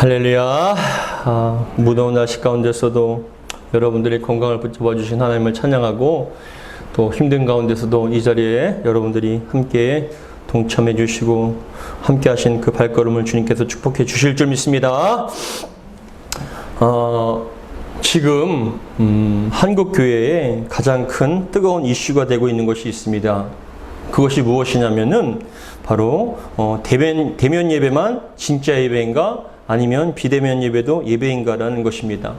할렐루야. 무더운 날씨 가운데서도 여러분들이 건강을 붙잡아 주신 하나님을 찬양하고, 또 힘든 가운데서도 이 자리에 여러분들이 함께 동참해 주시고 함께 하신 그 발걸음을 주님께서 축복해 주실 줄 믿습니다. 지금 한국 교회에 가장 큰 뜨거운 이슈가 되고 있는 것이 있습니다. 그것이 무엇이냐면은 바로 대면 예배만 진짜 예배인가, 아니면 비대면 예배도 예배인가라는 것입니다.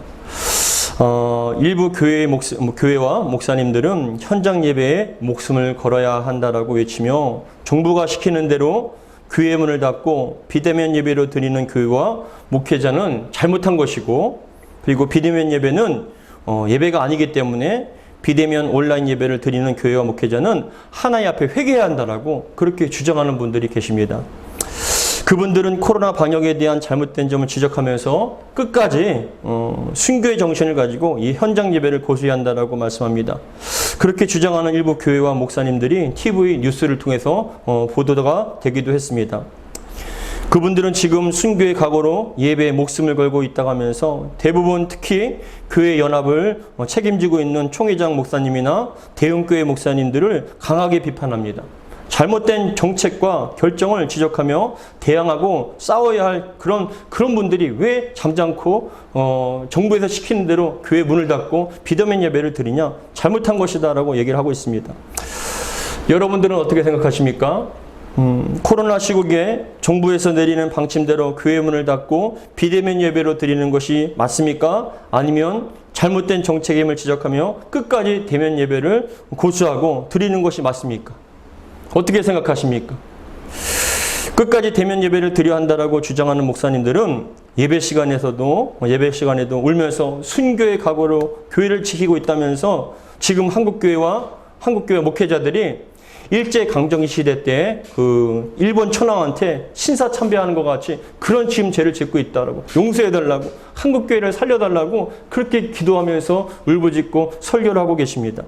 일부 교회와 목사님들은 현장 예배에 목숨을 걸어야 한다라고 외치며, 정부가 시키는 대로 교회 문을 닫고 비대면 예배로 드리는 교회와 목회자는 잘못한 것이고, 그리고 비대면 예배는 예배가 아니기 때문에 비대면 온라인 예배를 드리는 교회와 목회자는 하나님 앞에 회개해야 한다라고 그렇게 주장하는 분들이 계십니다. 그분들은 코로나 방역에 대한 잘못된 점을 지적하면서 끝까지 순교의 정신을 가지고 이 현장 예배를 고수한다라고 말씀합니다. 그렇게 주장하는 일부 교회와 목사님들이 TV 뉴스를 통해서 보도가 되기도 했습니다. 그분들은 지금 순교의 각오로 예배에 목숨을 걸고 있다고 하면서, 대부분 특히 교회 연합을 책임지고 있는 총회장 목사님이나 대형교회 목사님들을 강하게 비판합니다. 잘못된 정책과 결정을 지적하며 대항하고 싸워야 할 그런 분들이 왜 잠잠고 정부에서 시키는 대로 교회 문을 닫고 비대면 예배를 드리냐, 잘못한 것이다라고 얘기를 하고 있습니다. 여러분들은 어떻게 생각하십니까? 코로나 시국에 정부에서 내리는 방침대로 교회 문을 닫고 비대면 예배로 드리는 것이 맞습니까? 아니면 잘못된 정책임을 지적하며 끝까지 대면 예배를 고수하고 드리는 것이 맞습니까? 어떻게 생각하십니까? 끝까지 대면 예배를 드려야 한다라고 주장하는 목사님들은 예배 시간에도 울면서 순교의 각오로 교회를 지키고 있다면서, 지금 한국교회 목회자들이 일제강점기 시대 때 그 일본 천황한테 신사참배하는 것 같이 그런 지금 죄를 짓고 있다라고, 용서해달라고, 한국교회를 살려달라고 그렇게 기도하면서 울부짖고 설교를 하고 계십니다.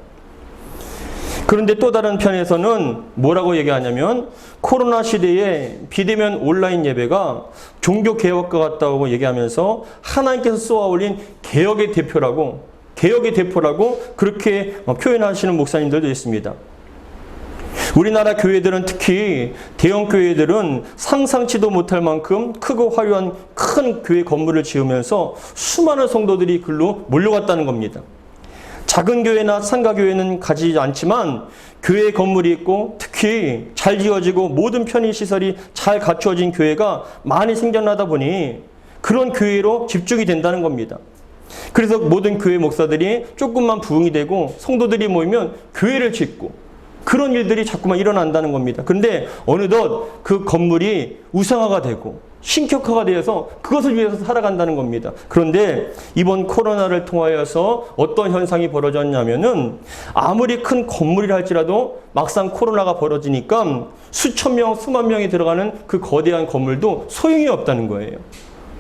그런데 또 다른 편에서는 뭐라고 얘기하냐면, 코로나 시대에 비대면 온라인 예배가 종교 개혁과 같다고 얘기하면서 하나님께서 쏘아 올린 개혁의 대표라고 그렇게 표현하시는 목사님들도 있습니다. 우리나라 교회들은, 특히 대형 교회들은 상상치도 못할 만큼 크고 화려한 큰 교회 건물을 지으면서 수많은 성도들이 글로 몰려갔다는 겁니다. 작은 교회나 상가 교회는 가지지 않지만 교회 건물이 있고, 특히 잘 지어지고 모든 편의시설이 잘 갖추어진 교회가 많이 생겨나다 보니 그런 교회로 집중이 된다는 겁니다. 그래서 모든 교회 목사들이 조금만 부흥이 되고 성도들이 모이면 교회를 짓고, 그런 일들이 자꾸만 일어난다는 겁니다. 그런데 어느덧 그 건물이 우상화가 되고 신격화가 되어서 그것을 위해서 살아간다는 겁니다. 그런데 이번 코로나를 통하여서 어떤 현상이 벌어졌냐면은, 아무리 큰 건물이라 할지라도 막상 코로나가 벌어지니까 수천 명, 수만 명이 들어가는 그 거대한 건물도 소용이 없다는 거예요.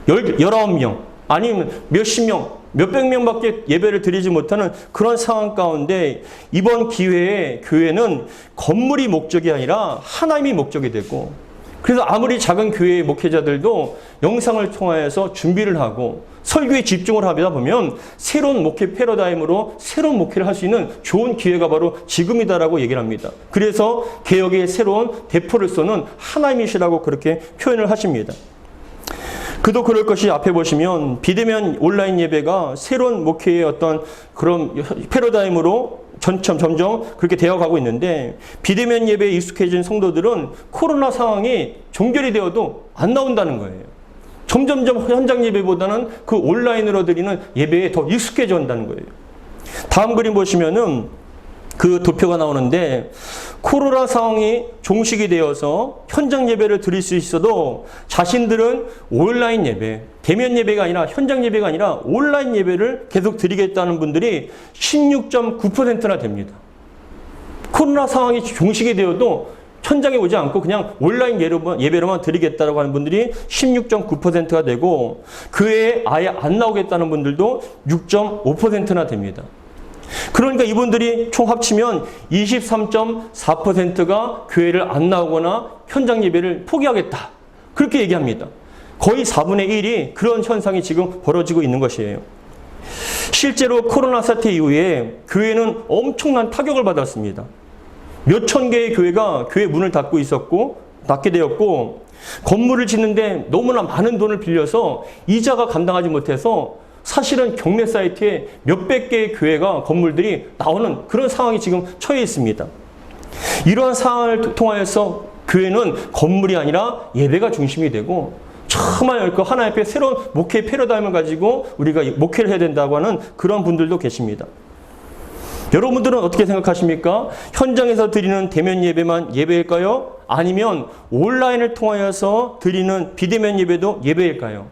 19명, 아니면 몇십 명, 몇백 명밖에 예배를 드리지 못하는 그런 상황 가운데, 이번 기회에 교회는 건물이 목적이 아니라 하나님이 목적이 되고, 그래서 아무리 작은 교회의 목회자들도 영상을 통하여서 준비를 하고 설교에 집중을 하다 보면 새로운 목회 패러다임으로 새로운 목회를 할 수 있는 좋은 기회가 바로 지금이다라고 얘기를 합니다. 그래서 개혁의 새로운 대포를 쏘는 하나님이시라고 그렇게 표현을 하십니다. 그도 그럴 것이, 앞에 보시면 비대면 온라인 예배가 새로운 목회의 어떤 그런 패러다임으로 점점 그렇게 되어가고 있는데, 비대면 예배에 익숙해진 성도들은 코로나 상황이 종결이 되어도 안 나온다는 거예요. 점점점 현장 예배보다는 그 온라인으로 드리는 예배에 더 익숙해져 온다는 거예요. 다음 그림 보시면은 그 도표가 나오는데, 코로나 상황이 종식이 되어서 현장 예배를 드릴 수 있어도 자신들은 온라인 예배, 대면 예배가 아니라, 현장 예배가 아니라 온라인 예배를 계속 드리겠다는 분들이 16.9%나 됩니다. 코로나 상황이 종식이 되어도 현장에 오지 않고 그냥 온라인 예배로만 드리겠다라고 하는 분들이 16.9%가 되고, 그 외에 아예 안 나오겠다는 분들도 6.5%나 됩니다. 그러니까 이분들이 총 합치면 23.4%가 교회를 안 나오거나 현장 예배를 포기하겠다, 그렇게 얘기합니다. 거의 4분의 1이 그런 현상이 지금 벌어지고 있는 것이에요. 실제로 코로나 사태 이후에 교회는 엄청난 타격을 받았습니다. 몇천 개의 교회가 교회 문을 닫게 되었고, 건물을 짓는데 너무나 많은 돈을 빌려서 이자가 감당하지 못해서 사실은 경매 사이트에 몇백 개의 교회가 건물들이 나오는 그런 상황이 지금 처해 있습니다. 이러한 상황을 통하여서 교회는 건물이 아니라 예배가 중심이 되고, 정말 그 하나님 앞에 새로운 목회의 패러다임을 가지고 우리가 목회를 해야 된다고 하는 그런 분들도 계십니다. 여러분들은 어떻게 생각하십니까? 현장에서 드리는 대면 예배만 예배일까요? 아니면 온라인을 통하여서 드리는 비대면 예배도 예배일까요?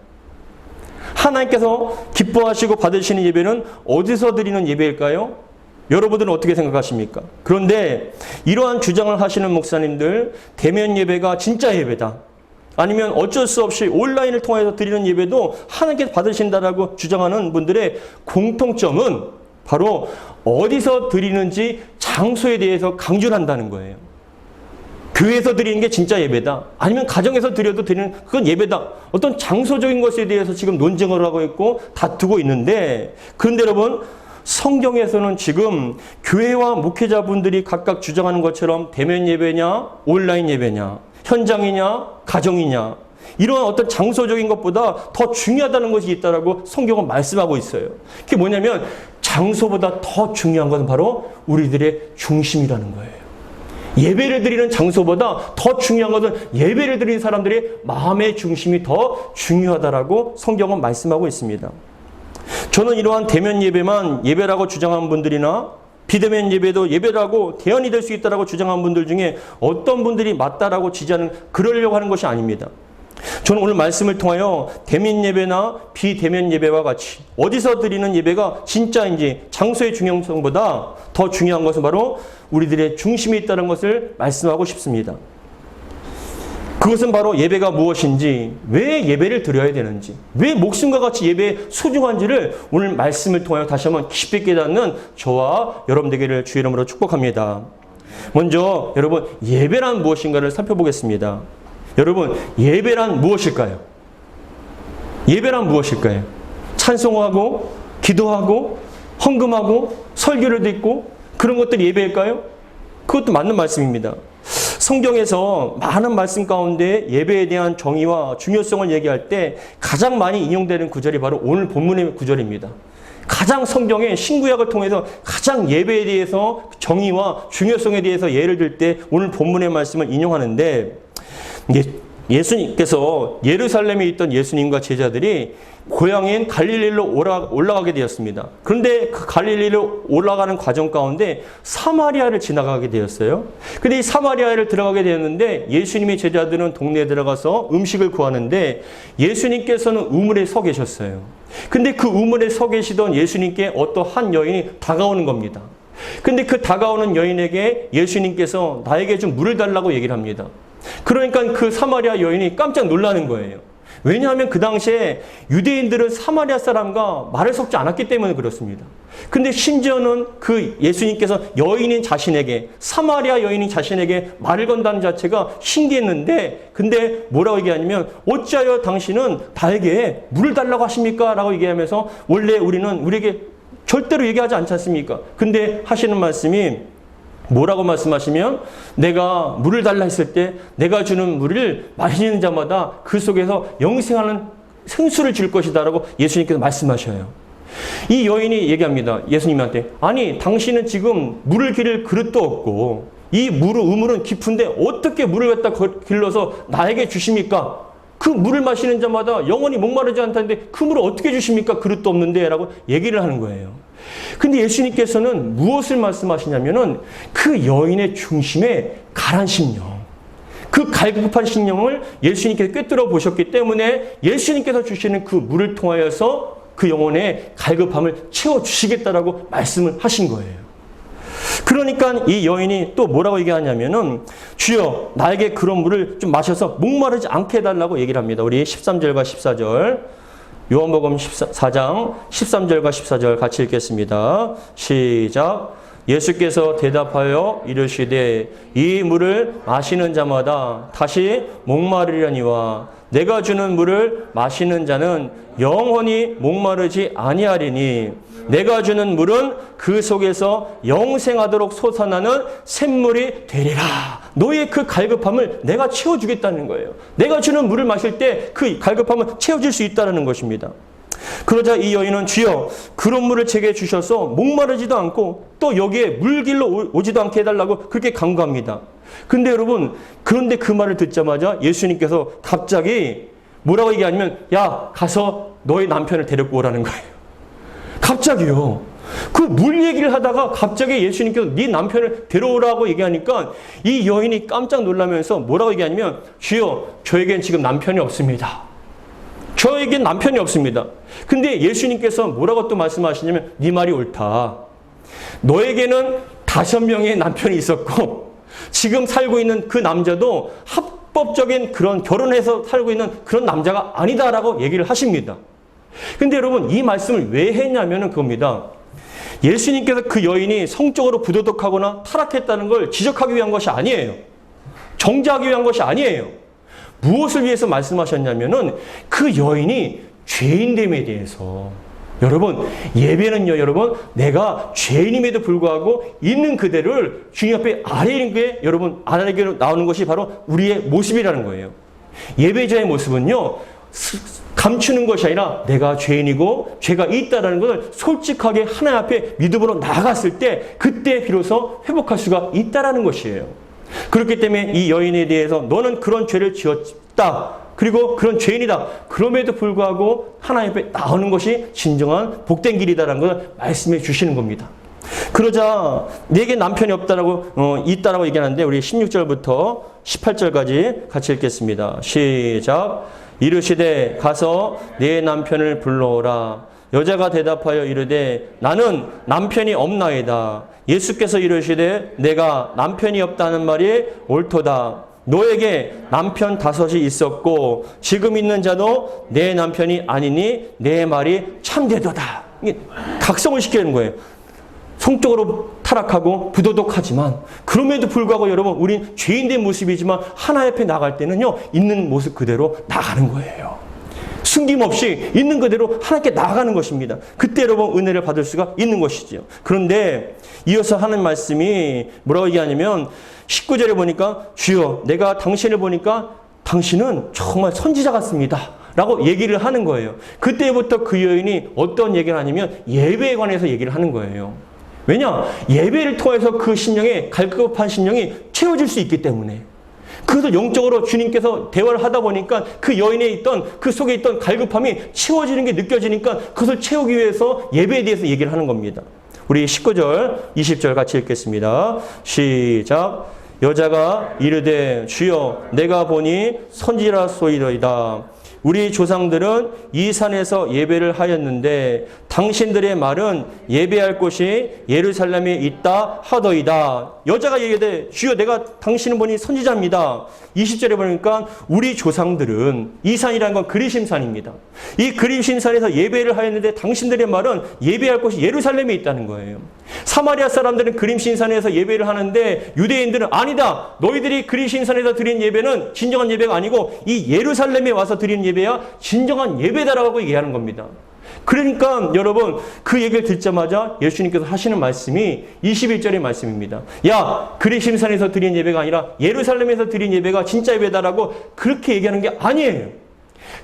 하나님께서 기뻐하시고 받으시는 예배는 어디서 드리는 예배일까요? 여러분들은 어떻게 생각하십니까? 그런데 이러한 주장을 하시는 목사님들, 대면 예배가 진짜 예배다, 아니면 어쩔 수 없이 온라인을 통해서 드리는 예배도 하나님께서 받으신다라고 주장하는 분들의 공통점은 바로 어디서 드리는지 장소에 대해서 강조를 한다는 거예요. 교회에서 드리는 게 진짜 예배다, 아니면 가정에서 드려도 드리는 그건 예배다, 어떤 장소적인 것에 대해서 지금 논쟁을 하고 있고 다투고 있는데, 그런데 여러분, 성경에서는 지금 교회와 목회자분들이 각각 주장하는 것처럼 대면 예배냐, 온라인 예배냐, 현장이냐, 가정이냐, 이런 어떤 장소적인 것보다 더 중요하다는 것이 있다라고 성경은 말씀하고 있어요. 그게 뭐냐면 장소보다 더 중요한 것은 바로 우리들의 중심이라는 거예요. 예배를 드리는 장소보다 더 중요한 것은 예배를 드리는 사람들의 마음의 중심이 더 중요하다라고 성경은 말씀하고 있습니다. 저는 이러한 대면 예배만 예배라고 주장하는 분들이나 비대면 예배도 예배라고 대연이 될 수 있다라고 주장하는 분들 중에 어떤 분들이 맞다라고 지지하는, 그러려고 하는 것이 아닙니다. 저는 오늘 말씀을 통하여 대면 예배나 비대면 예배와 같이 어디서 드리는 예배가 진짜인지 장소의 중요성보다 더 중요한 것은 바로 우리들의 중심이 있다는 것을 말씀하고 싶습니다. 그것은 바로 예배가 무엇인지, 왜 예배를 드려야 되는지, 왜 목숨과 같이 예배의 소중한지를 오늘 말씀을 통하여 다시 한번 깊이 깨닫는 저와 여러분 되기를 주의 이름으로 축복합니다. 먼저 여러분, 예배란 무엇인가를 살펴보겠습니다. 여러분, 예배란 무엇일까요? 예배란 무엇일까요? 찬송하고 기도하고 헌금하고 설교를 듣고 그런 것들이 예배일까요? 그것도 맞는 말씀입니다. 성경에서 많은 말씀 가운데 예배에 대한 정의와 중요성을 얘기할 때 가장 많이 인용되는 구절이 바로 오늘 본문의 구절입니다. 가장 성경의 신구약을 통해서 가장 예배에 대해서 정의와 중요성에 대해서 예를 들 때 오늘 본문의 말씀을 인용하는데, 예수님께서 예루살렘에 있던 예수님과 제자들이 고향인 갈릴리로 올라가게 되었습니다. 그런데 그 갈릴리로 올라가는 과정 가운데 사마리아를 지나가게 되었어요. 근데 이 사마리아를 들어가게 되었는데 예수님의 제자들은 동네에 들어가서 음식을 구하는데 예수님께서는 우물에 서 계셨어요. 근데 그 우물에 서 계시던 예수님께 어떤 한 여인이 다가오는 겁니다. 근데 그 다가오는 여인에게 예수님께서 나에게 좀 물을 달라고 얘기를 합니다. 그러니까 그 사마리아 여인이 깜짝 놀라는 거예요. 왜냐하면 그 당시에 유대인들은 사마리아 사람과 말을 섞지 않았기 때문에 그렇습니다. 근데 심지어는 그 예수님께서 여인인 자신에게, 사마리아 여인인 자신에게 말을 건다는 자체가 신기했는데, 근데 뭐라고 얘기하냐면 어찌하여 당신은 나에게 물을 달라고 하십니까? 라고 얘기하면서 원래 우리에게 절대로 얘기하지 않지 않습니까? 근데 하시는 말씀이 뭐라고 말씀하시면, 내가 물을 달라 했을 때 내가 주는 물을 마시는 자마다 그 속에서 영생하는 생수를 줄 것이다 라고 예수님께서 말씀하셔요. 이 여인이 얘기합니다. 예수님한테, 아니 당신은 지금 물을 기를 그릇도 없고 이 우물은 깊은데 어떻게 물을 갖다 길러서 나에게 주십니까? 그 물을 마시는 자마다 영원히 목마르지 않다는데 그 물을 어떻게 주십니까? 그릇도 없는데 라고 얘기를 하는 거예요. 근데 예수님께서는 무엇을 말씀하시냐면은 그 여인의 중심에 가란 심령, 그 갈급한 심령을 예수님께서 꿰뚫어 보셨기 때문에 예수님께서 주시는 그 물을 통하여서 그 영혼의 갈급함을 채워주시겠다라고 말씀을 하신 거예요. 그러니까 이 여인이 또 뭐라고 얘기하냐면은, 주여 나에게 그런 물을 좀 마셔서 목마르지 않게 해달라고 얘기를 합니다. 우리 13절과 14절, 요한복음 4장 13절과 14절 같이 읽겠습니다. 시작. 예수께서 대답하여 이르시되 이 물을 마시는 자마다 다시 목마르려니와 내가 주는 물을 마시는 자는 영원히 목마르지 아니하리니 내가 주는 물은 그 속에서 영생하도록 솟아나는 샘물이 되리라. 너의 그 갈급함을 내가 채워주겠다는 거예요. 내가 주는 물을 마실 때 그 갈급함을 채워줄 수 있다는 것입니다. 그러자 이 여인은 주여 그런 물을 제게 주셔서 목마르지도 않고 또 여기에 물길로 오지도 않게 해달라고 그렇게 간구합니다. 근데 여러분, 그런데 그 말을 듣자마자 예수님께서 갑자기 뭐라고 얘기하냐면 야 가서 너의 남편을 데리고 오라는 거예요. 갑자기요. 그 물 얘기를 하다가 갑자기 예수님께서 네 남편을 데려오라고 얘기하니까 이 여인이 깜짝 놀라면서 뭐라고 얘기하냐면 주여 저에겐 지금 남편이 없습니다. 저에겐 남편이 없습니다. 근데 예수님께서 뭐라고 또 말씀하시냐면 네 말이 옳다. 너에게는 5명의 남편이 있었고 지금 살고 있는 그 남자도 합법적인 그런 결혼해서 살고 있는 그런 남자가 아니다라고 얘기를 하십니다. 근데 여러분 이 말씀을 왜 했냐면은 그겁니다. 예수님께서 그 여인이 성적으로 부도덕하거나 타락했다는 걸 지적하기 위한 것이 아니에요. 정죄하기 위한 것이 아니에요. 무엇을 위해서 말씀하셨냐면은 그 여인이 죄인됨에 대해서 여러분 예배는요 여러분 내가 죄인임에도 불구하고 있는 그대를 주님 앞에 아뢰는 게 여러분 아뢰게 나오는 것이 바로 우리의 모습이라는 거예요. 예배자의 모습은요 감추는 것이 아니라 내가 죄인이고 죄가 있다라는 것을 솔직하게 하나님 앞에 믿음으로 나아갔을 때 그때 비로소 회복할 수가 있다라는 것이에요. 그렇기 때문에 이 여인에 대해서 너는 그런 죄를 지었다. 그리고 그런 죄인이다. 그럼에도 불구하고 하나님 앞에 나오는 것이 진정한 복된 길이다라는 것을 말씀해 주시는 겁니다. 그러자 내게 남편이 없다라고 있다라고 얘기하는데 우리 16절부터 18절까지 같이 읽겠습니다. 시작. 이르시되 가서 내 남편을 불러오라. 여자가 대답하여 이르되 나는 남편이 없나이다. 예수께서 이르시되 내가 남편이 없다는 말이 옳도다. 너에게 남편 5이 있었고 지금 있는 자도 내 남편이 아니니 내 말이 참되도다. 이게 각성을 시키는 거예요. 성적으로 타락하고 부도덕하지만 그럼에도 불구하고 여러분 우린 죄인된 모습이지만 하나님 앞에 나갈 때는요 있는 모습 그대로 나가는 거예요. 숨김없이 있는 그대로 하나님께 나아가는 것입니다. 그때 여러분 은혜를 받을 수가 있는 것이죠. 그런데 이어서 하는 말씀이 뭐라고 얘기하냐면 19절에 보니까 주여 내가 당신을 보니까 당신은 정말 선지자 같습니다. 라고 얘기를 하는 거예요. 그때부터 그 여인이 어떤 얘기를 하냐면 예배에 관해서 얘기를 하는 거예요. 왜냐? 예배를 통해서 그 심령에 갈급한 심령이 채워질 수 있기 때문에 그것을 영적으로 주님께서 대화를 하다 보니까 그 여인에 있던 그 속에 있던 갈급함이 채워지는 게 느껴지니까 그것을 채우기 위해서 예배에 대해서 얘기를 하는 겁니다. 우리 19절, 20절 같이 읽겠습니다. 시작. 여자가 이르되 주여 내가 보니 선지자소이더이다. 우리 조상들은 이 산에서 예배를 하였는데 당신들의 말은 예배할 곳이 예루살렘에 있다 하더이다. 여자가 얘기하되 주여 내가 당신을 보니 선지자입니다. 20절에 보니까 우리 조상들은 이 산이라는 건 그리심산입니다. 이 그리심산에서 예배를 하였는데 당신들의 말은 예배할 곳이 예루살렘에 있다는 거예요. 사마리아 사람들은 그리심산에서 예배를 하는데 유대인들은 아니다. 너희들이 그리심산에서 드린 예배는 진정한 예배가 아니고 이 예루살렘에 와서 드리는 예배야 진정한 예배다라고 얘기하는 겁니다. 그러니까 여러분 그 얘기를 듣자마자 예수님께서 하시는 말씀이 21절의 말씀입니다. 야 그리심산에서 드린 예배가 아니라 예루살렘에서 드린 예배가 진짜 예배다라고 그렇게 얘기하는 게 아니에요.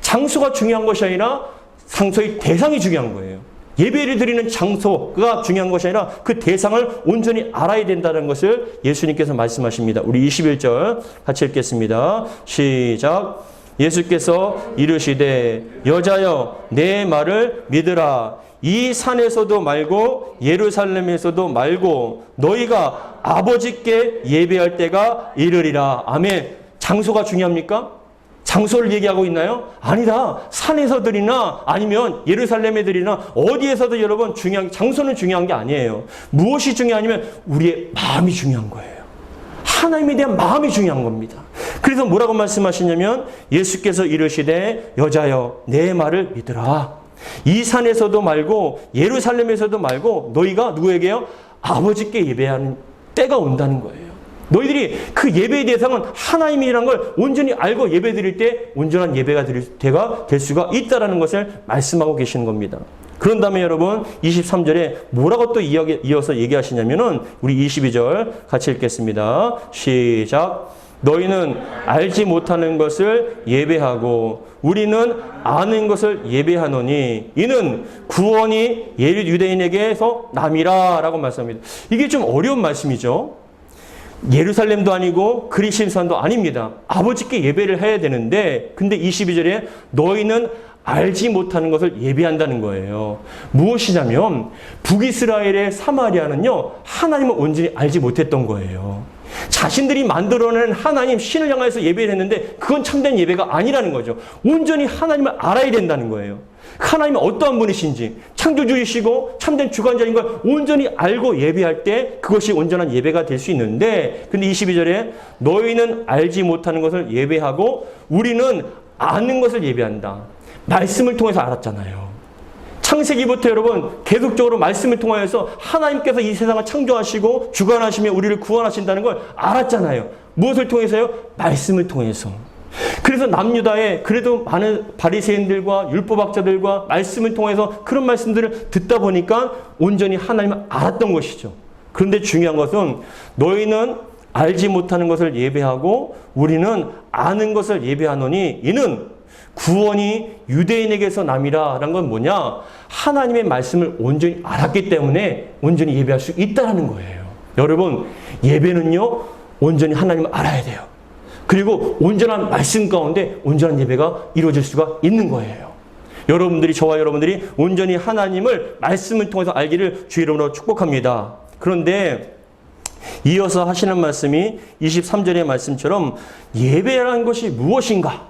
장소가 중요한 것이 아니라 장소의 대상이 중요한 거예요. 예배를 드리는 장소가 중요한 것이 아니라 그 대상을 온전히 알아야 된다는 것을 예수님께서 말씀하십니다. 우리 21절 같이 읽겠습니다. 시작. 예수께서 이르시되 여자여 내 말을 믿으라. 이 산에서도 말고 예루살렘에서도 말고 너희가 아버지께 예배할 때가 이르리라. 아멘. 장소가 중요합니까? 장소를 얘기하고 있나요? 아니다. 산에서 드리나 아니면 예루살렘에 드리나 어디에서도 여러분 장소는 중요한 게 아니에요. 무엇이 중요하냐면 우리의 마음이 중요한 거예요. 하나님에 대한 마음이 중요한 겁니다. 그래서 뭐라고 말씀하시냐면 예수께서 이르시되 여자여 내 말을 믿으라. 이 산에서도 말고 예루살렘에서도 말고 너희가 누구에게요? 아버지께 예배하는 때가 온다는 거예요. 너희들이 그 예배의 대상은 하나님이라는 걸 온전히 알고 예배 드릴 때 온전한 예배가 될 수가 있다는 것을 말씀하고 계시는 겁니다. 그런 다음에 여러분 23절에 뭐라고 또 이어서 얘기하시냐면은 우리 22절 같이 읽겠습니다. 시작. 너희는 알지 못하는 것을 예배하고 우리는 아는 것을 예배하노니 이는 구원이 유대인에게서 남이라 라고 말씀합니다. 이게 좀 어려운 말씀이죠. 예루살렘도 아니고 그리스도산도 아닙니다. 아버지께 예배를 해야 되는데 근데 22절에 너희는 알지 못하는 것을 예배한다는 거예요. 무엇이냐면 북이스라엘의 사마리아는요 하나님을 온전히 알지 못했던 거예요. 자신들이 만들어낸 하나님 신을 향해서 예배를 했는데 그건 참된 예배가 아니라는 거죠. 온전히 하나님을 알아야 된다는 거예요. 하나님은 어떠한 분이신지 창조주이시고 참된 주관자인 걸 온전히 알고 예배할 때 그것이 온전한 예배가 될 수 있는데 근데 22절에 너희는 알지 못하는 것을 예배하고 우리는 아는 것을 예배한다. 말씀을 통해서 알았잖아요. 창세기부터 여러분 계속적으로 말씀을 통하여서 하나님께서 이 세상을 창조하시고 주관하시며 우리를 구원하신다는 걸 알았잖아요. 무엇을 통해서요? 말씀을 통해서. 그래서 남유다에 그래도 많은 바리새인들과 율법학자들과 말씀을 통해서 그런 말씀들을 듣다 보니까 온전히 하나님을 알았던 것이죠. 그런데 중요한 것은 너희는 알지 못하는 것을 예배하고 우리는 아는 것을 예배하노니 이는 구원이 유대인에게서 남이라 라는 건 뭐냐? 하나님의 말씀을 온전히 알았기 때문에 온전히 예배할 수 있다는 거예요. 여러분 예배는요 온전히 하나님을 알아야 돼요. 그리고 온전한 말씀 가운데 온전한 예배가 이루어질 수가 있는 거예요. 여러분들이 저와 여러분들이 온전히 하나님을 말씀을 통해서 알기를 주의 이름으로 축복합니다. 그런데 이어서 하시는 말씀이 23절의 말씀처럼 예배라는 것이 무엇인가?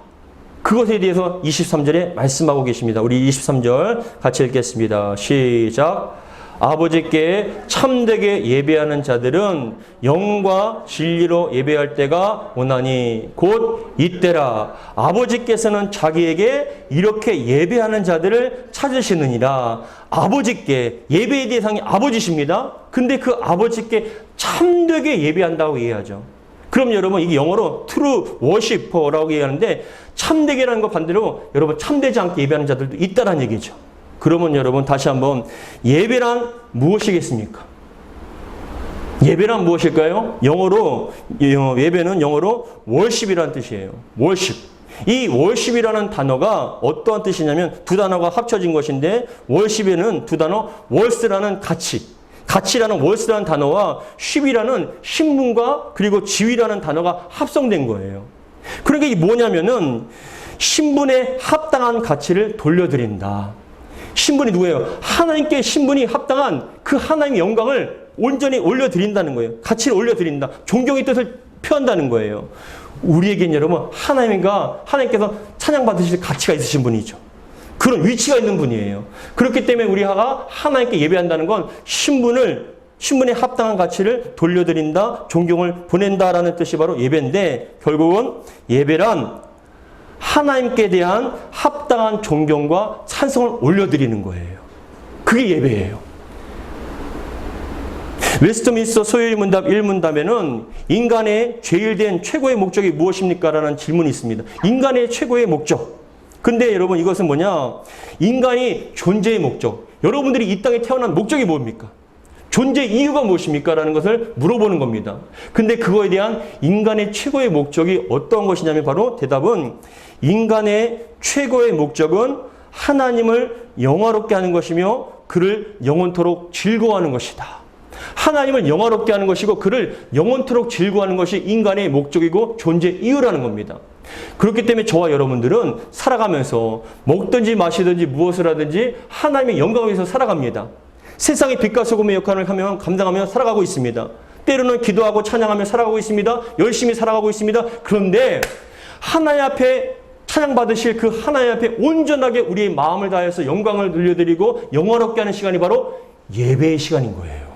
그것에 대해서 23절에 말씀하고 계십니다. 우리 23절 같이 읽겠습니다. 시작. 아버지께 참되게 예배하는 자들은 영과 진리로 예배할 때가 오나니 곧 이때라. 아버지께서는 자기에게 이렇게 예배하는 자들을 찾으시느니라. 아버지께 예배의 대상이 아버지십니다. 근데 그 아버지께 참되게 예배한다고 얘기하죠. 그럼 여러분 이게 영어로 true worshipper라고 얘기하는데 참되게라는 거 반대로 여러분 참되지 않게 예배하는 자들도 있다는 얘기죠. 그러면 여러분 다시 한번 예배란 무엇이겠습니까? 예배란 무엇일까요? 영어로 예배는 영어로 worship이라는 뜻이에요. worship. 이 worship이라는 단어가 어떠한 뜻이냐면 두 단어가 합쳐진 것인데 worship에는 두 단어 worth라는 가치라는 worth라는 단어와 ship이라는 신분과 그리고 지위라는 단어가 합성된 거예요. 그러니까 이게 뭐냐면은 신분에 합당한 가치를 돌려드린다. 신분이 누구예요? 하나님께 신분이 합당한 그 하나님의 영광을 온전히 올려드린다는 거예요. 가치를 올려드린다. 존경의 뜻을 표한다는 거예요. 우리에겐 여러분 하나님께서 찬양받으실 가치가 있으신 분이죠. 그런 위치가 있는 분이에요. 그렇기 때문에 우리가 하나님께 예배한다는 건 신분에 합당한 가치를 돌려드린다, 존경을 보낸다라는 뜻이 바로 예배인데 결국은 예배란 하나님께 대한 합당한 존경과 찬송을 올려드리는 거예요. 그게 예배예요. 웨스트민스터 소요일 문답 1문답에는 인간의 제일된 최고의 목적이 무엇입니까? 라는 질문이 있습니다. 인간의 최고의 목적. 근데 여러분 이것은 뭐냐? 인간이 존재의 목적. 여러분들이 이 땅에 태어난 목적이 뭡니까? 존재 이유가 무엇입니까? 라는 것을 물어보는 겁니다. 근데 그거에 대한 인간의 최고의 목적이 어떤 것이냐면 바로 대답은 인간의 최고의 목적은 하나님을 영화롭게 하는 것이며 그를 영원토록 즐거워하는 것이다. 하나님을 영화롭게 하는 것이고 그를 영원토록 즐거워하는 것이 인간의 목적이고 존재 이유라는 겁니다. 그렇기 때문에 저와 여러분들은 살아가면서 먹든지 마시든지 무엇을 하든지 하나님의 영광을 위해서 살아갑니다. 세상의 빛과 소금의 역할을 감당하며 살아가고 있습니다. 때로는 기도하고 찬양하며 살아가고 있습니다. 열심히 살아가고 있습니다. 그런데 하나님 앞에 찬양받으실 그 하나님 앞에 온전하게 우리의 마음을 다해서 영광을 돌려드리고 영화롭게 하는 시간이 바로 예배의 시간인 거예요.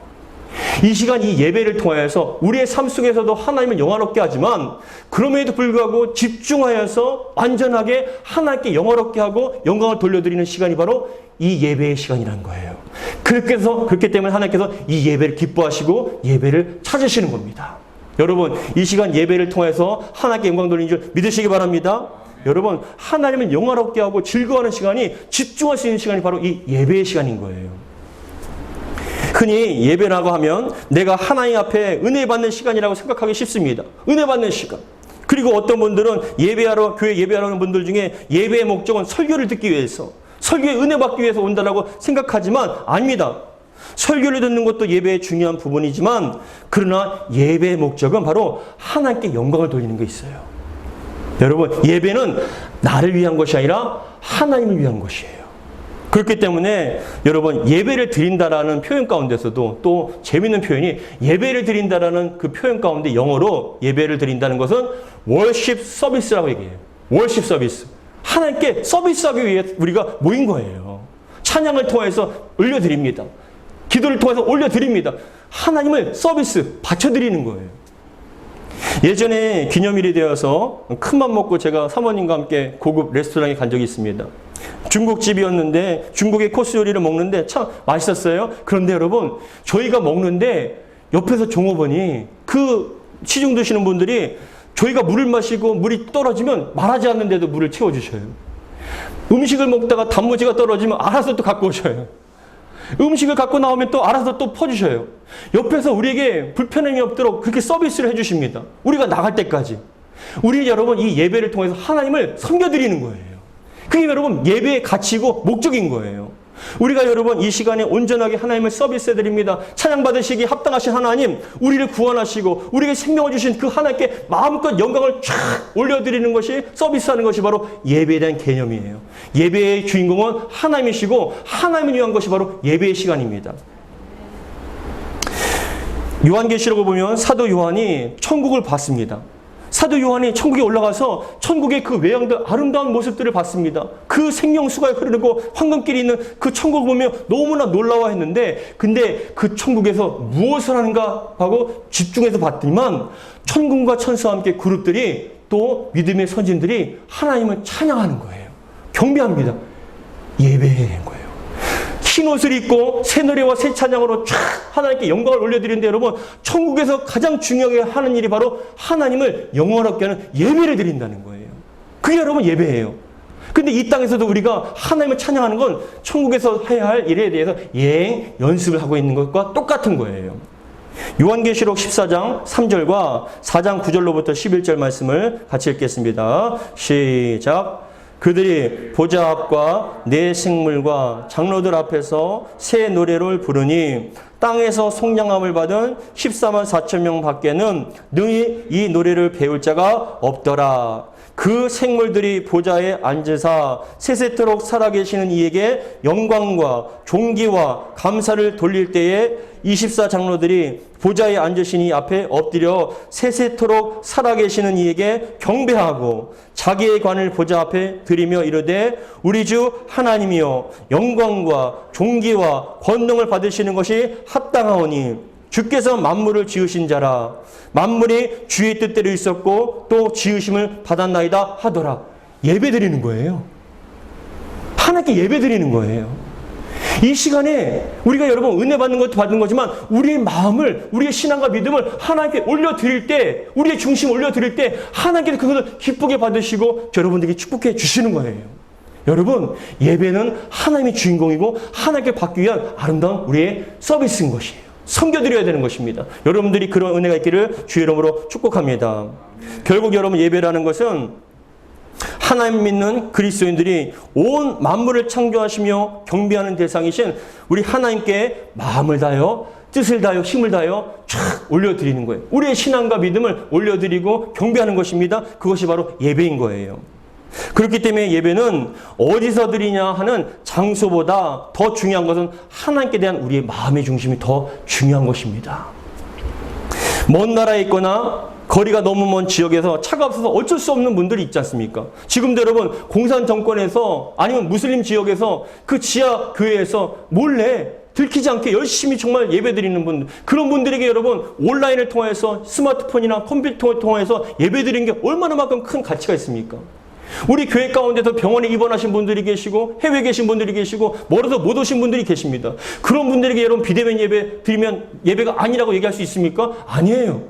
이 시간 이 예배를 통하여서 우리의 삶 속에서도 하나님을 영화롭게 하지만 그럼에도 불구하고 집중하여서 완전하게 하나님께 영화롭게 하고 영광을 돌려드리는 시간이 바로 이 예배의 시간이라는 거예요. 그렇기 때문에 하나님께서 이 예배를 기뻐하시고 예배를 찾으시는 겁니다. 여러분, 이 시간 예배를 통해서 하나님께 영광 돌리는 줄 믿으시기 바랍니다. 여러분, 하나님을 영화롭게 하고 즐거워하는 시간이, 집중할 수 있는 시간이 바로 이 예배의 시간인 거예요. 흔히 예배라고 하면 내가 하나님 앞에 은혜 받는 시간이라고 생각하기 쉽습니다. 은혜 받는 시간. 그리고 어떤 분들은 예배하러, 교회 예배하는 분들 중에 예배의 목적은 설교를 듣기 위해서, 설교에 은혜 받기 위해서 온다라고 생각하지만 아닙니다. 설교를 듣는 것도 예배의 중요한 부분이지만, 그러나 예배의 목적은 바로 하나님께 영광을 돌리는 게 있어요. 여러분, 예배는 나를 위한 것이 아니라 하나님을 위한 것이에요. 그렇기 때문에 여러분, 예배를 드린다라는 표현 가운데서도 또 재밌는 표현이, 예배를 드린다라는 그 표현 가운데 영어로 예배를 드린다는 것은 worship service라고 얘기해요. worship service. 하나님께 서비스하기 위해 우리가 모인 거예요. 찬양을 통해서 올려드립니다. 기도를 통해서 올려드립니다. 하나님을 서비스 바쳐드리는 거예요. 예전에 기념일이 되어서 큰맘 먹고 제가 사모님과 함께 고급 레스토랑에 간 적이 있습니다. 중국집이었는데 중국의 코스 요리를 먹는데 참 맛있었어요. 그런데 여러분, 저희가 먹는데 옆에서 종업원이, 그 시중 드시는 분들이 저희가 물을 마시고 물이 떨어지면 말하지 않는데도 물을 채워주셔요. 음식을 먹다가 단무지가 떨어지면 알아서 또 갖고 오셔요. 음식을 갖고 나오면 또 알아서 또 퍼주셔요. 옆에서 우리에게 불편함이 없도록 그렇게 서비스를 해주십니다. 우리가 나갈 때까지. 우리 여러분, 이 예배를 통해서 하나님을 섬겨드리는 거예요. 그게 여러분 예배의 가치이고 목적인 거예요. 우리가 여러분 이 시간에 온전하게 하나님을 서비스해드립니다. 찬양받으시기 합당하신 하나님, 우리를 구원하시고 우리에게 생명을 주신 그 하나님께 마음껏 영광을 쫙 올려드리는 것이, 서비스하는 것이 바로 예배에 대한 개념이에요. 예배의 주인공은 하나님이시고 하나님을 위한 것이 바로 예배의 시간입니다. 요한계시록을 보면 사도 요한이 천국을 봤습니다. 사도 요한이 천국에 올라가서 천국의 그 외양들, 아름다운 모습들을 봤습니다. 그 생명수가 흐르고 황금길이 있는 그 천국을 보며 너무나 놀라워했는데, 근데 그 천국에서 무엇을 하는가 하고 집중해서 봤더니만 천군과 천사와 함께 그룹들이, 또 믿음의 선진들이 하나님을 찬양하는 거예요. 경배합니다. 예배하는 거예요. 흰 옷을 입고 새 노래와 새 찬양으로 쫙 하나님께 영광을 올려드리는데, 여러분, 천국에서 가장 중요하게 하는 일이 바로 하나님을 영원하게 하는 예배를 드린다는 거예요. 그게 여러분 예배예요. 근데 이 땅에서도 우리가 하나님을 찬양하는 건 천국에서 해야 할 일에 대해서 연습을 하고 있는 것과 똑같은 거예요. 요한계시록 14장 3절과 4장 9절로부터 11절 말씀을 같이 읽겠습니다. 시작. 그들이 보좌 앞과 네 생물과 장로들 앞에서 새 노래를 부르니 땅에서 속량함을 받은 14만 4천 명 밖에는 능히 이 노래를 배울 자가 없더라. 그 생물들이 보좌에 앉으사 세세토록 살아계시는 이에게 영광과 존귀와 감사를 돌릴 때에 24 장로들이 보좌에 앉으신 이 앞에 엎드려 세세토록 살아계시는 이에게 경배하고 자기의 관을 보좌 앞에 드리며 이르되 우리 주 하나님이여 영광과 존귀와 권능을 받으시는 것이 합당하오니 주께서 만물을 지으신 자라. 만물이 주의 뜻대로 있었고 또 지으심을 받았나이다 하더라. 예배드리는 거예요. 하나님께 예배드리는 거예요. 이 시간에 우리가 여러분 은혜 받는 것도 받는 거지만 우리의 마음을, 우리의 신앙과 믿음을 하나님께 올려드릴 때, 우리의 중심 올려드릴 때 하나님께서 그것을 기쁘게 받으시고 여러분들에게 축복해 주시는 거예요. 여러분, 예배는 하나님이 주인공이고 하나님께 받기 위한 아름다운 우리의 서비스인 것이에요. 섬겨드려야 되는 것입니다. 여러분들이 그런 은혜가 있기를 주의 이름으로 축복합니다. 결국 여러분, 예배라는 것은 하나님 믿는 그리스도인들이 온 만물을 창조하시며 경배하는 대상이신 우리 하나님께 마음을 다하여, 뜻을 다하여, 힘을 다하여 쫙 올려드리는 거예요. 우리의 신앙과 믿음을 올려드리고 경배하는 것입니다. 그것이 바로 예배인 거예요. 그렇기 때문에 예배는 어디서 드리냐 하는 장소보다 더 중요한 것은 하나님께 대한 우리의 마음의 중심이 더 중요한 것입니다. 먼 나라에 있거나 거리가 너무 먼 지역에서 차가 없어서 어쩔 수 없는 분들이 있지 않습니까? 지금도 여러분 공산 정권에서 아니면 무슬림 지역에서 그 지하 교회에서 몰래 들키지 않게 열심히 정말 예배드리는 분들, 그런 분들에게 여러분 온라인을 통해서 스마트폰이나 컴퓨터를 통해서 예배드리는 게 얼마나만큼 큰 가치가 있습니까? 우리 교회 가운데서 병원에 입원하신 분들이 계시고 해외에 계신 분들이 계시고 멀어서 못 오신 분들이 계십니다. 그런 분들에게 여러분 비대면 예배 드리면 예배가 아니라고 얘기할 수 있습니까? 아니에요.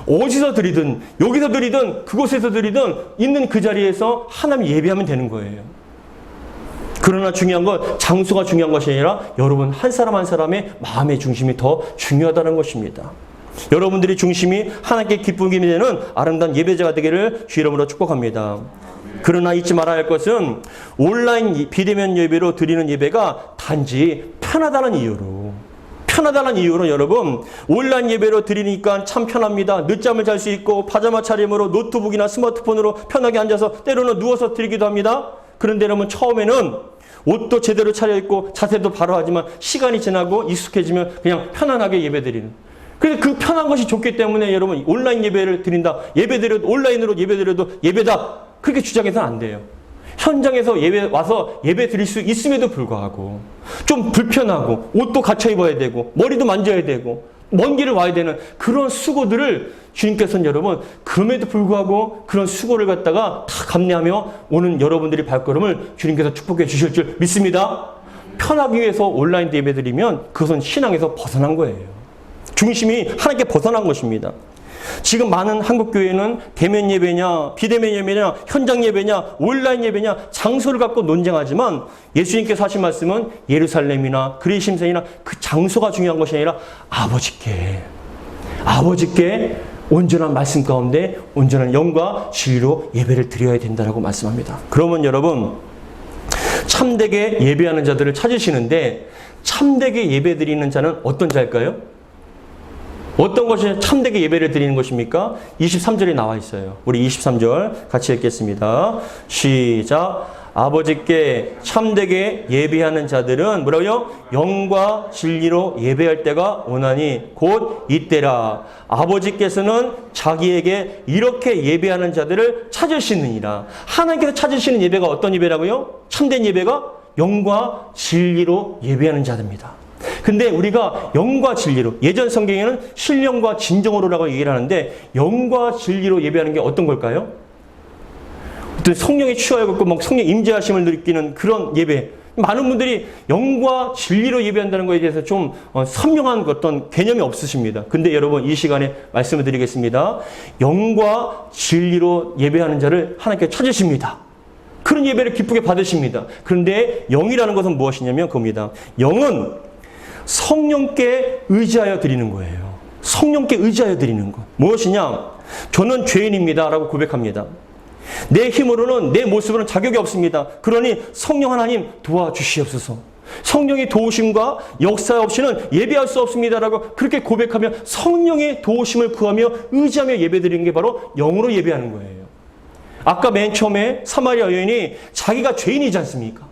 어디서 드리든 여기서 드리든 그곳에서 드리든 있는 그 자리에서 하나님 예배하면 되는 거예요. 그러나 중요한 건 장소가 중요한 것이 아니라 여러분 한 사람 한 사람의 마음의 중심이 더 중요하다는 것입니다. 여러분들이 중심이 하나님께 기쁘게 되는 아름다운 예배자가 되기를 주 이름으로 축복합니다. 그러나 잊지 말아야 할 것은 온라인 비대면 예배로 드리는 예배가 단지 편하다는 이유로 여러분 온라인 예배로 드리니까 참 편합니다. 늦잠을 잘 수 있고 파자마 차림으로 노트북이나 스마트폰으로 편하게 앉아서 때로는 누워서 드리기도 합니다. 그런데 여러분 처음에는 옷도 제대로 차려입고 자세도 바로 하지만 시간이 지나고 익숙해지면 그냥 편안하게 예배드리는. 그래서 그 편한 것이 좋기 때문에 여러분 온라인 예배를 드린다. 예배드려도 온라인으로 예배드려도 예배다. 그렇게 주장해서는 안 돼요. 현장에서 와서 예배 드릴 수 있음에도 불구하고 좀 불편하고 옷도 갖춰 입어야 되고 머리도 만져야 되고 먼 길을 와야 되는 그런 수고들을 주님께서는 여러분 그럼에도 불구하고 그런 수고를 갖다가 다 감내하며 오는 여러분들의 발걸음을 주님께서 축복해 주실 줄 믿습니다. 편하기 위해서 온라인 예배 드리면 그것은 신앙에서 벗어난 거예요. 중심이 하나님께 벗어난 것입니다. 지금 많은 한국교회는 대면 예배냐 비대면 예배냐 현장 예배냐 온라인 예배냐 장소를 갖고 논쟁하지만 예수님께서 하신 말씀은 예루살렘이나 그리심산이나 그 장소가 중요한 것이 아니라 아버지께 온전한 말씀 가운데 온전한 영과 진리로 예배를 드려야 된다고 말씀합니다. 그러면 여러분 참되게 예배하는 자들을 찾으시는데 참되게 예배 드리는 자는 어떤 자일까요? 어떤 것이 참되게 예배를 드리는 것입니까? 23절에 나와 있어요. 우리 23절 같이 읽겠습니다. 시작. 아버지께 참되게 예배하는 자들은 뭐라고요? 영과 진리로 예배할 때가 오나니 곧 이때라. 아버지께서는 자기에게 이렇게 예배하는 자들을 찾으시느니라. 하나님께서 찾으시는 예배가 어떤 예배라고요? 참된 예배가 영과 진리로 예배하는 자들입니다. 근데 우리가 영과 진리로, 예전 성경에는 신령과 진정으로라고 얘기를 하는데 영과 진리로 예배하는 게 어떤 걸까요? 어떤 성령의 취하여갖고 막 성령 임재하심을 느끼는 그런 예배. 많은 분들이 영과 진리로 예배한다는 것에 대해서 좀 선명한 어떤 개념이 없으십니다. 근데 여러분 이 시간에 말씀을 드리겠습니다. 영과 진리로 예배하는 자를 하나님께 찾으십니다. 그런 예배를 기쁘게 받으십니다. 그런데 영이라는 것은 무엇이냐면 그겁니다. 영은 성령께 의지하여 드리는 거예요. 성령께 의지하여 드리는 것. 무엇이냐? 저는 죄인입니다. 라고 고백합니다. 내 힘으로는 내 모습으로는 자격이 없습니다. 그러니 성령 하나님 도와주시옵소서. 성령의 도우심과 역사 없이는 예배할 수 없습니다. 라고 그렇게 고백하며 성령의 도우심을 구하며 의지하며 예배드리는 게 바로 영으로 예배하는 거예요. 아까 맨 처음에 사마리아 여인이 자기가 죄인이지 않습니까?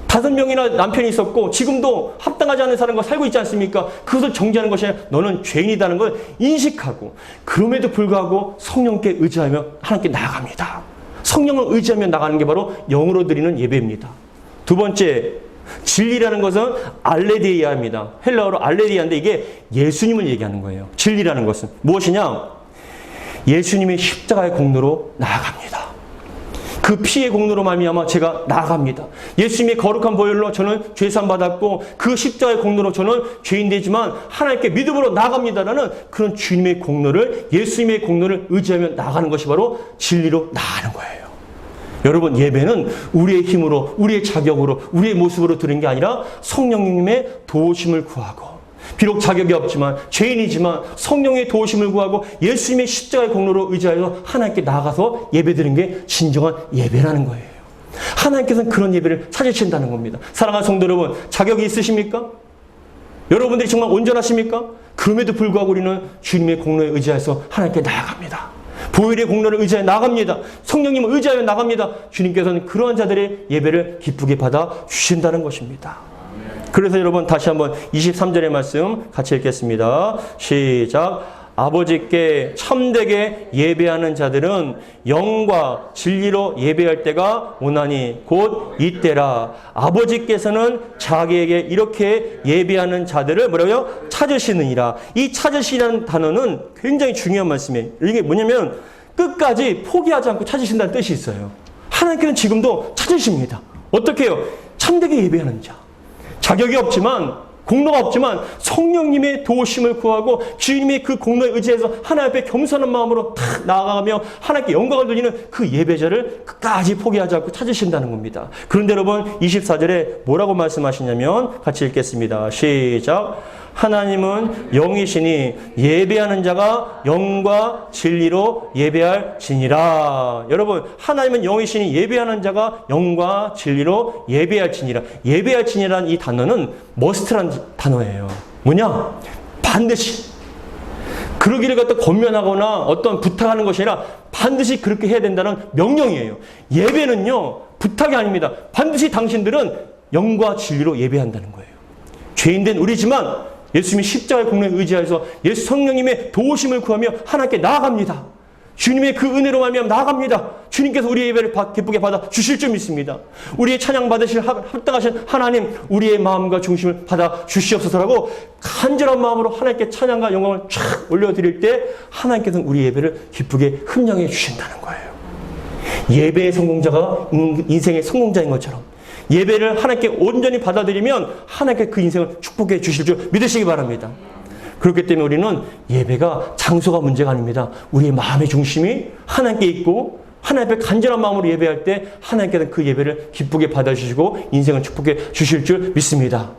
5명이나 남편이 있었고 지금도 합당하지 않은 사람과 살고 있지 않습니까? 그것을 정죄하는 것이 아니라 너는 죄인이라는 걸 인식하고 그럼에도 불구하고 성령께 의지하며 하나님께 나아갑니다. 성령을 의지하며 나가는 게 바로 영으로 드리는 예배입니다. 두 번째, 진리라는 것은 알레디아입니다. 헬라어로 알레디아인데 이게 예수님을 얘기하는 거예요. 진리라는 것은 무엇이냐? 예수님의 십자가의 공로로 나아갑니다. 그 피의 공로로 말미암아 제가 나아갑니다. 예수님의 거룩한 보혈로 저는 죄산 받았고 그 십자가의 공로로 저는 죄인 되지만 하나님께 믿음으로 나아갑니다라는 그런 주님의 공로를 예수님의 공로를 의지하며 나가는 것이 바로 진리로 나가는 거예요. 여러분 예배는 우리의 힘으로 우리의 자격으로 우리의 모습으로 드리는 게 아니라 성령님의 도우심을 구하고 비록 자격이 없지만 죄인이지만 성령의 도우심을 구하고 예수님의 십자가의 공로로 의지하여 하나님께 나가서 예배드리는 게 진정한 예배라는 거예요. 하나님께서는 그런 예배를 찾으신다는 겁니다. 사랑하는 성도 여러분, 자격이 있으십니까? 여러분들이 정말 온전하십니까? 그럼에도 불구하고 우리는 주님의 공로에 의지해서 하나님께 나아갑니다. 보혈의 공로를 의지하여 나갑니다. 성령님을 의지하여 나갑니다. 주님께서는 그러한 자들의 예배를 기쁘게 받아 주신다는 것입니다. 그래서 여러분 다시 한번 23절의 말씀 같이 읽겠습니다. 시작. 아버지께 참되게 예배하는 자들은 영과 진리로 예배할 때가 오나니 곧 이때라. 아버지께서는 자기에게 이렇게 예배하는 자들을 뭐라고요? 찾으시느니라. 이 찾으시라는 단어는 굉장히 중요한 말씀이에요. 이게 뭐냐면 끝까지 포기하지 않고 찾으신다는 뜻이 있어요. 하나님께서는 지금도 찾으십니다. 어떻게 해요? 참되게 예배하는 자. 자격이 없지만, 공로가 없지만 성령님의 도우심을 구하고 주님의 그 공로에 의지해서 하나님 앞에 겸손한 마음으로 탁 나아가며 하나님께 영광을 돌리는 그 예배자를 끝까지 포기하지 않고 찾으신다는 겁니다. 그런데 여러분 24절에 뭐라고 말씀하시냐면 같이 읽겠습니다. 시작. 하나님은 영이시니 예배하는 자가 영과 진리로 예배할지니라. 여러분, 하나님은 영이시니 예배하는 자가 영과 진리로 예배할지니라. 예배할지니라는 이 단어는 머스트란 단어예요. 뭐냐? 반드시. 그러기를 갖다 권면하거나 어떤 부탁하는 것이 아니라 반드시 그렇게 해야 된다는 명령이에요. 예배는요, 부탁이 아닙니다. 반드시 당신들은 영과 진리로 예배한다는 거예요. 죄인된 우리지만 예수님이 십자가의 공로에 의지하여서 예수 성령님의 도우심을 구하며 하나님께 나아갑니다. 주님의 그 은혜로 말미암아 나아갑니다. 주님께서 우리의 예배를 기쁘게 받아 주실 줄 믿습니다. 우리의 찬양 받으실 합당하신 하나님, 우리의 마음과 중심을 받아 주시옵소서라고 간절한 마음으로 하나님께 찬양과 영광을 쫙 올려드릴 때 하나님께서는 우리 예배를 기쁘게 흠양해 주신다는 거예요. 예배의 성공자가 인생의 성공자인 것처럼 예배를 하나님께 온전히 받아들이면 하나님께 그 인생을 축복해 주실 줄 믿으시기 바랍니다. 그렇기 때문에 우리는 예배가 장소가 문제가 아닙니다. 우리의 마음의 중심이 하나님께 있고 하나님 앞에 간절한 마음으로 예배할 때 하나님께서는 그 예배를 기쁘게 받아주시고 인생을 축복해 주실 줄 믿습니다.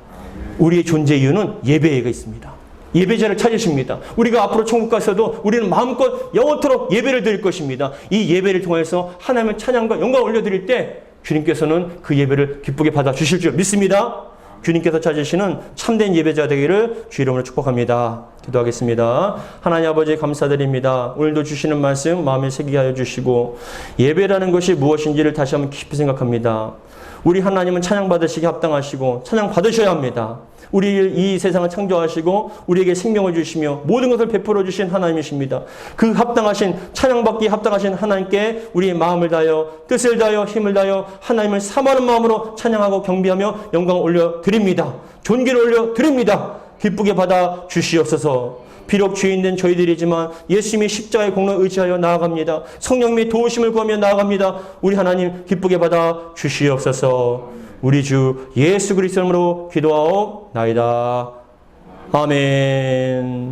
우리의 존재 이유는 예배가 있습니다. 예배자를 찾으십니다. 우리가 앞으로 천국 가서도 우리는 마음껏 영원토록 예배를 드릴 것입니다. 이 예배를 통해서 하나님의 찬양과 영광을 올려드릴 때 주님께서는 그 예배를 기쁘게 받아 주실 줄 믿습니다. 주님께서 찾으시는 참된 예배자 되기를 주 이름으로 축복합니다. 기도하겠습니다. 하나님 아버지 감사드립니다. 오늘도 주시는 말씀 마음에 새기게 하여 주시고 예배라는 것이 무엇인지를 다시 한번 깊이 생각합니다. 우리 하나님은 찬양 받으시기 합당하시고 찬양 받으셔야 합니다. 우리 이 세상을 창조하시고 우리에게 생명을 주시며 모든 것을 베풀어 주신 하나님이십니다. 그 합당하신 찬양받기 합당하신 하나님께 우리의 마음을 다하여 뜻을 다하여 힘을 다하여 하나님을 사모하는 마음으로 찬양하고 경배하며 영광을 올려드립니다. 존귀를 올려드립니다. 기쁘게 받아 주시옵소서. 비록 죄인된 저희들이지만 예수님의 십자가의 공로에 의지하여 나아갑니다. 성령님의 도우심을 구하며 나아갑니다. 우리 하나님 기쁘게 받아 주시옵소서. 우리 주 예수 그리스도 이름으로 기도하옵나이다. 아멘.